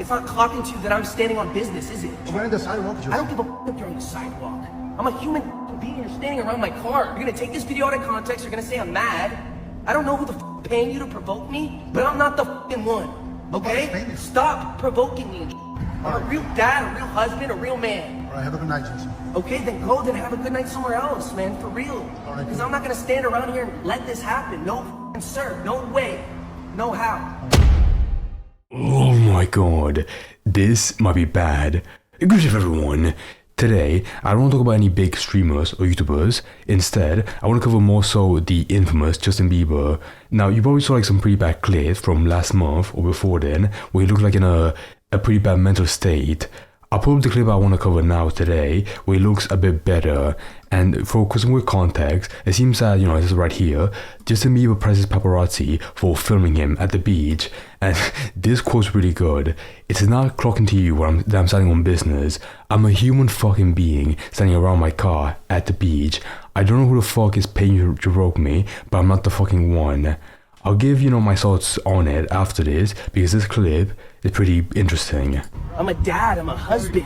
It's not clocking to you that I'm standing on business, is it? We're on the sidewalk, Joe. I don't give a f if you're on the sidewalk. I'm a human being. You're standing around my car. You're gonna take this video out of context. You're gonna say I'm mad. I don't know who the f paying you to provoke me, but I'm not the f***ing one. Okay? Stop provoking me. I'm a real dad, a real husband, a real man. All right, have a good night, Jason. Okay, then go. Then have a good night somewhere else, man. For real. Because I'm not gonna stand around here and let this happen. No f***ing sir. No way. No how. Oh my god, this might be bad. Good evening everyone. Today, I don't want to talk about any big streamers or YouTubers. Instead, I want to cover more so the infamous Justin Bieber. Now, you probably saw like some pretty bad clips from last month or before then, where he looked like in a pretty bad mental state. I'll put up the clip I want to cover now today, where he looks a bit better. And for some more context, it seems that, this is right here, Justin Bieber presses paparazzi for filming him at the beach. And this quote's really good. It's not clocking to you that I'm standing on business. I'm a human fucking being standing around my car at the beach. I don't know who the fuck is paying you to provoke me, but I'm not the fucking one. I'll give, my thoughts on it after this, because this clip is pretty interesting. I'm a dad, I'm a husband.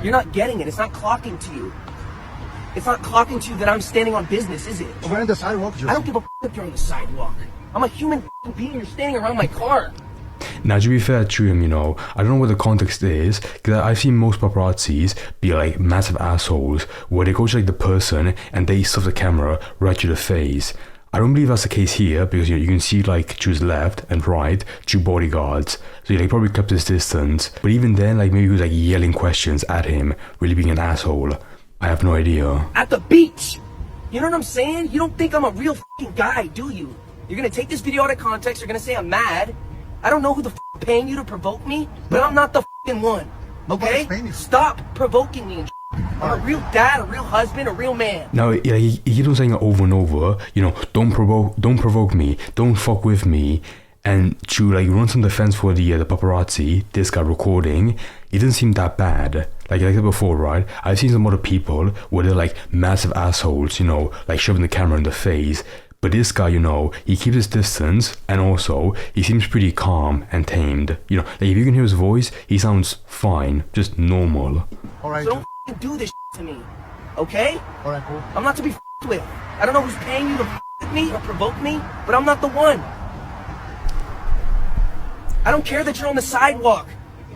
You're not getting it, it's not clocking to you. It's not clocking to you that I'm standing on business, is it? We're on the sidewalk, Joe. I don't give a f if you're on the sidewalk. I'm a human being, you're standing around my car. Now, to be fair to him, I don't know what the context is, because I've seen most paparazzis be like massive assholes, where they go to like the person and they stuff the camera right to the face. I don't believe that's the case here, because you can see like to his left and right, two bodyguards. So he probably kept his distance. But even then, maybe he was yelling questions at him, really being an asshole. I have no idea. At the beach! You know what I'm saying? You don't think I'm a real f***ing guy, do you? You're gonna take this video out of context, you're gonna say I'm mad. I don't know who the f paying you to provoke me, but I'm not the f***ing one. Okay? Stop provoking me and I'm a real dad, a real husband, a real man. Now, he keeps on saying it over and over, don't provoke me, don't fuck with me. And to run some defense for the paparazzi, this guy recording, he doesn't seem that bad. Like I said before, right? I've seen some other people where they're massive assholes, shoving the camera in the face. But this guy, he keeps his distance, and also, he seems pretty calm and tamed. If you can hear his voice, he sounds fine, just normal. Alright, so don't do this to me, okay? Alright, cool. I'm not to be with. I don't know who's paying you to with me or provoke me, but I'm not the one. I don't care that you're on the sidewalk.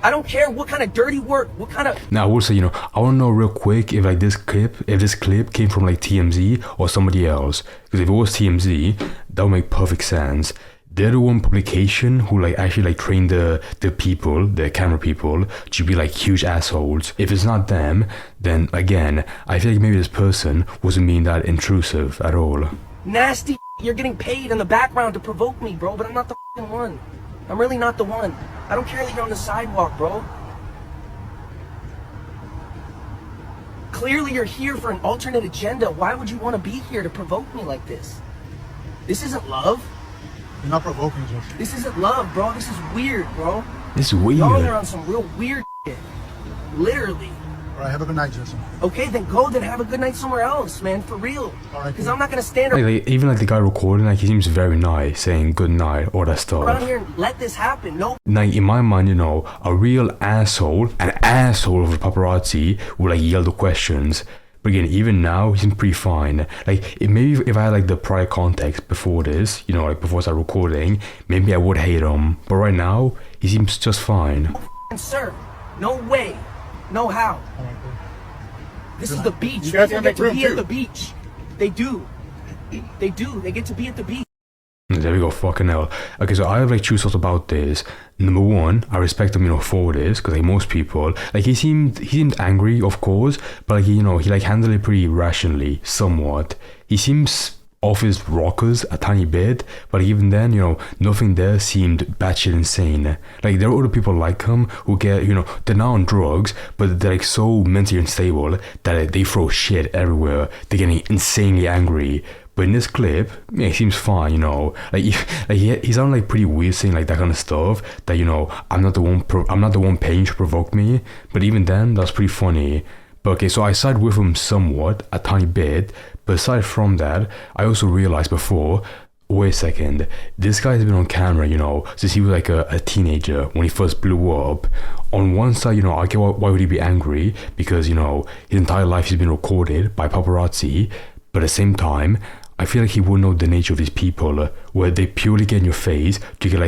I don't care what kind of dirty work, what kind of... Now, I will say, I want to know real quick if this clip came from TMZ or somebody else. Because if it was TMZ, that would make perfect sense. They're the one publication who actually trained the people, the camera people, to be huge assholes. If it's not them, then again, I feel maybe this person wasn't being that intrusive at all. Nasty, you're getting paid in the background to provoke me, bro, but I'm not the f***ing one. I'm really not the one. I don't care that you're on the sidewalk, bro. Clearly you're here for an alternate agenda. Why would you want to be here to provoke me like this? This isn't love. You're not provoking, Joe. This isn't love, bro. This is weird, bro. This is weird. Y'all are on some real weird shit. Literally. Alright, have a good night, Jason. Okay, then go. Then have a good night somewhere else, man. For real. Alright. Because I'm not going to stand around even the guy recording, he seems very nice, saying good night, all that stuff. here and let this happen. No. In my mind, a real asshole, an asshole of a paparazzi would yell the questions. But again, even now, he seems pretty fine. Maybe if I had the prior context before this, before I started recording, maybe I would hate him. But right now, he seems just fine. No, sir. No way. No how. This is the beach. You guys People get to be at the beach. They do. They do. They get to be at the beach. There we go, fucking hell. Okay, so I have two thoughts about this. Number one, I respect him, for this, because most people, he seemed angry, of course, but he handled it pretty rationally, somewhat. He seems off his rockers a tiny bit, but even then, nothing there seemed batshit insane. There are other people like him who get, they're not on drugs, but they're so mentally unstable that they throw shit everywhere. They're getting insanely angry. But in this clip, he seems fine, he sounded pretty weird saying that kind of stuff. That I'm not the one paying to provoke me. But even then, that's pretty funny. But okay, so I side with him somewhat, a tiny bit. But aside from that, I also realized before, wait a second, this guy has been on camera, since he was like a teenager when he first blew up. On one side, I get why would he be angry, because, his entire life he's been recorded by paparazzi, but at the same time, I feel like he will know the nature of these people, where they purely get in your face to get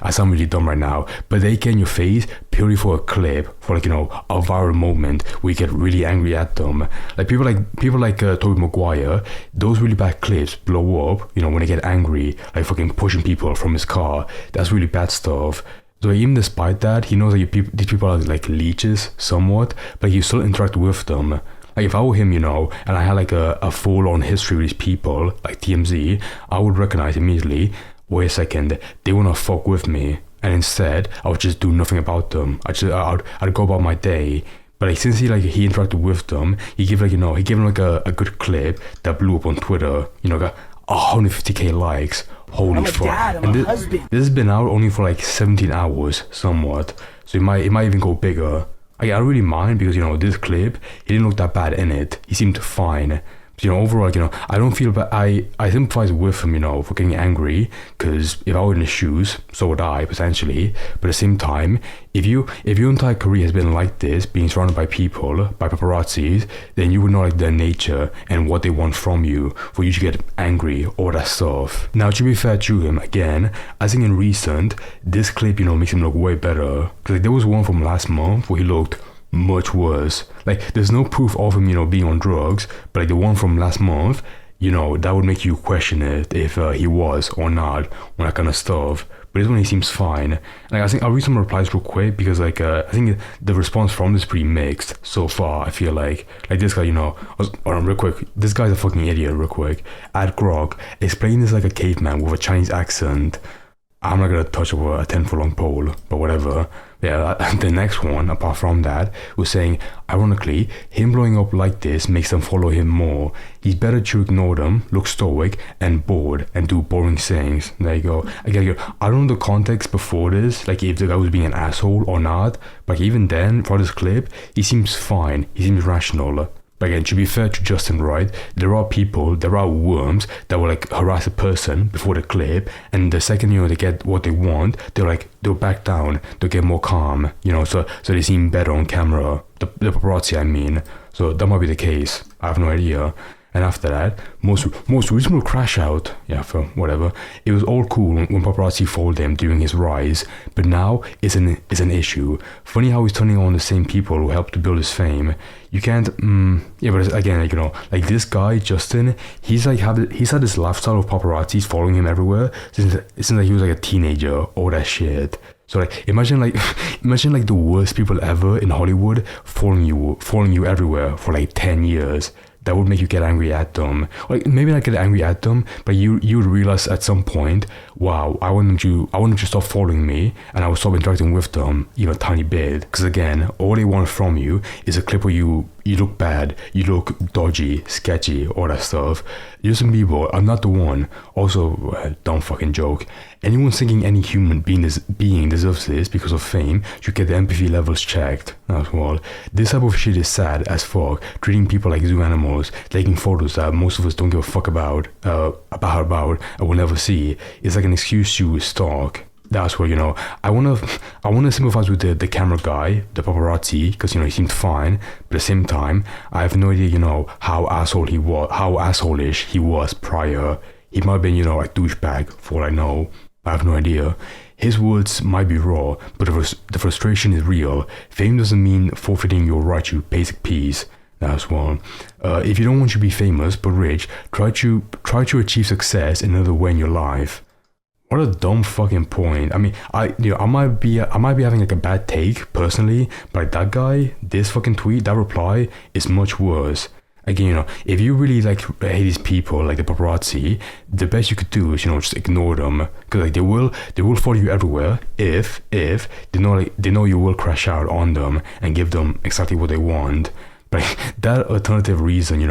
I sound really dumb right now, but they get in your face purely for a clip, for a viral moment where you get really angry at them. Like people like Tobey Maguire, those really bad clips blow up, when they get angry, like fucking pushing people from his car. That's really bad stuff. So even despite that, he knows that these people are like leeches somewhat, but you still interact with them. Like if I were him, and I had like a full-on history with these people, like TMZ, I would recognize immediately, wait a second, they wanna fuck with me. And instead, I would just do nothing about them. I'd go about my day. But like since he interacted with them, he gave them like a good clip that blew up on Twitter, got 150k likes. Holy I'm a fuck. dad, I'm and a husband. This has been out only for like 17 hours, somewhat. So it might even go bigger. I don't really mind because, this clip, he didn't look that bad in it. He seemed fine. But, overall, I don't feel bad. I sympathize with him, for getting angry, because if I were in his shoes, so would I, potentially. But at the same time, if your entire career has been like this, being surrounded by people, by paparazzis, then you would know like their nature and what they want from you for you to get angry, all that stuff. Now, to be fair to him, again, I think in recent, this clip, makes him look way better. Because there was one from last month where he looked much worse. Like there's no proof of him being on drugs, but like the one from last month, that would make you question it if he was or not, or that kind of stuff. But this one he seems fine. Like I think I'll read some replies real quick because I think the response from this is pretty mixed so far. I feel like this guy, real quick, this guy's a fucking idiot. Real quick, at Grog, explain this like a caveman with a Chinese accent. I'm not gonna touch a 10-foot long pole, but whatever. Yeah, the next one, apart from that, was saying, ironically, him blowing up like this makes them follow him more. He's better to ignore them, look stoic and bored, and do boring things. There you go. I don't know the context before this, like if the guy was being an asshole or not, but even then, for this clip, he seems fine. He seems rational. But again, to be fair to Justin, right, there are worms that will like harass a person before the clip, and the second they get what they want, they'll back down, they'll get more calm, so they seem better on camera. The paparazzi, I mean. So that might be the case. I have no idea. And after that, most reasonable crash out. Yeah, for whatever. It was all cool when paparazzi followed him during his rise, but now it's an issue. Funny how he's turning on the same people who helped to build his fame. You can't. Yeah, but again, like this guy Justin, he's had this lifestyle of paparazzis following him everywhere since like he was like a teenager. All that shit. So like imagine the worst people ever in Hollywood following you everywhere for like 10 years. That would make you get angry at them. Like maybe not get angry at them, but you would realize at some point, wow, I want them to stop following me, and I will stop interacting with them even a tiny bit. Because again, all they want from you is a clip where you look bad, you look dodgy, sketchy, all that stuff. Justin Bieber, I'm not the one. Also, dumb fucking joke. Anyone thinking any human being deserves this because of fame should get the empathy levels checked as well. This type of shit is sad as fuck. Treating people like zoo animals, taking photos that most of us don't give a fuck about, and will never see. It's like an excuse to stalk. That's where I wanna sympathize with the camera guy, the paparazzi, because he seemed fine. But at the same time, I have no idea how assholeish he was prior. He might have been a douchebag for all I know. I have no idea. His words might be raw, but the frustration is real. Fame doesn't mean forfeiting your right to basic peace. That's one. If you don't want to be famous but rich, try to achieve success in another way in your life. What a dumb fucking point. I mean, I might be having like a bad take personally, but like that guy, this fucking tweet, that reply is much worse. Again, if you really hate these people like the paparazzi, the best you could do is just ignore them, because they will follow you everywhere if they know you will crash out on them and give them exactly what they want. But that alternative reason,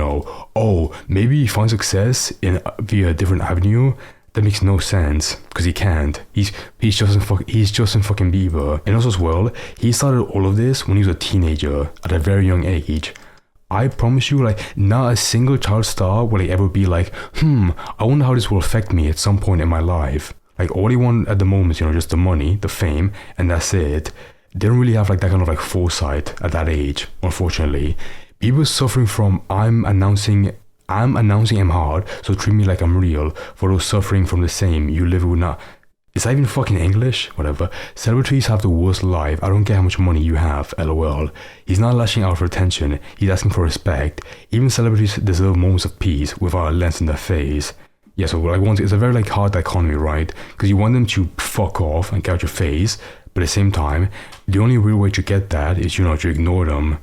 maybe find success via a different avenue. That makes no sense, because he can't. He's Justin fucking Bieber. And also as well, he started all of this when he was a teenager at a very young age. I promise you, like, not a single child star will like, ever be like, I wonder how this will affect me at some point in my life. Like, all they want at the moment is, you know, just the money, the fame, and that's it. They don't really have like that kind of like foresight at that age, unfortunately. People suffering from I'm announcing him hard, so treat me like I'm real. For those suffering from the same, you live with not. Is that even fucking English? Whatever. Celebrities have the worst life. I don't care how much money you have, lol. He's not lashing out for attention, he's asking for respect. Even celebrities deserve moments of peace without a lens in their face. Yeah, so like once it's a very like hard dichotomy, right? Because you want them to fuck off and get out your face, but at the same time, the only real way to get that is, you know, to ignore them.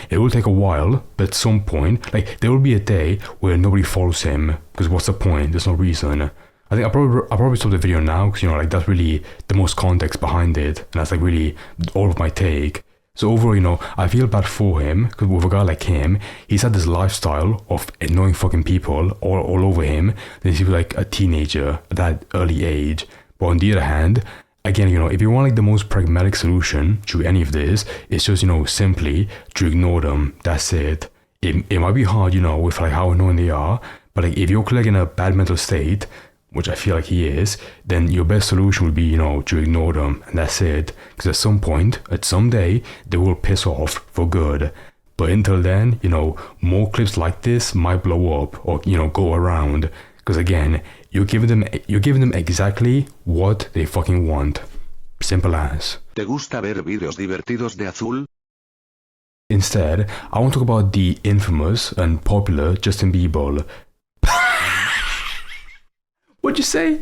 It will take a while, but at some point, like, there will be a day where nobody follows him, because what's the point? There's no reason. I think I'll probably stop the video now, because, you know, like, that's really the most context behind it, and that's, like, really all of my take. So overall, you know, I feel bad for him, because with a guy like him, he's had this lifestyle of annoying fucking people all over him, since he was, like, a teenager at that early age. But on the other hand, again, you know, if you want like the most pragmatic solution to any of this, it's just, you know, simply to ignore them. That's it. It might be hard, you know, with like how annoying they are, but like if you're like in a bad mental state, which I feel like he is, then your best solution would be, you know, to ignore them, and that's it. Because at some point, at some day, they will piss off for good. But until then, you know, more clips like this might blow up or, you know, go around. Because again, you're giving them exactly what they fucking want. Simple as. ¿Te gusta ver vídeos divertidos de Azul? Instead, I want to talk about the infamous and popular Justin Bieber. What'd you say?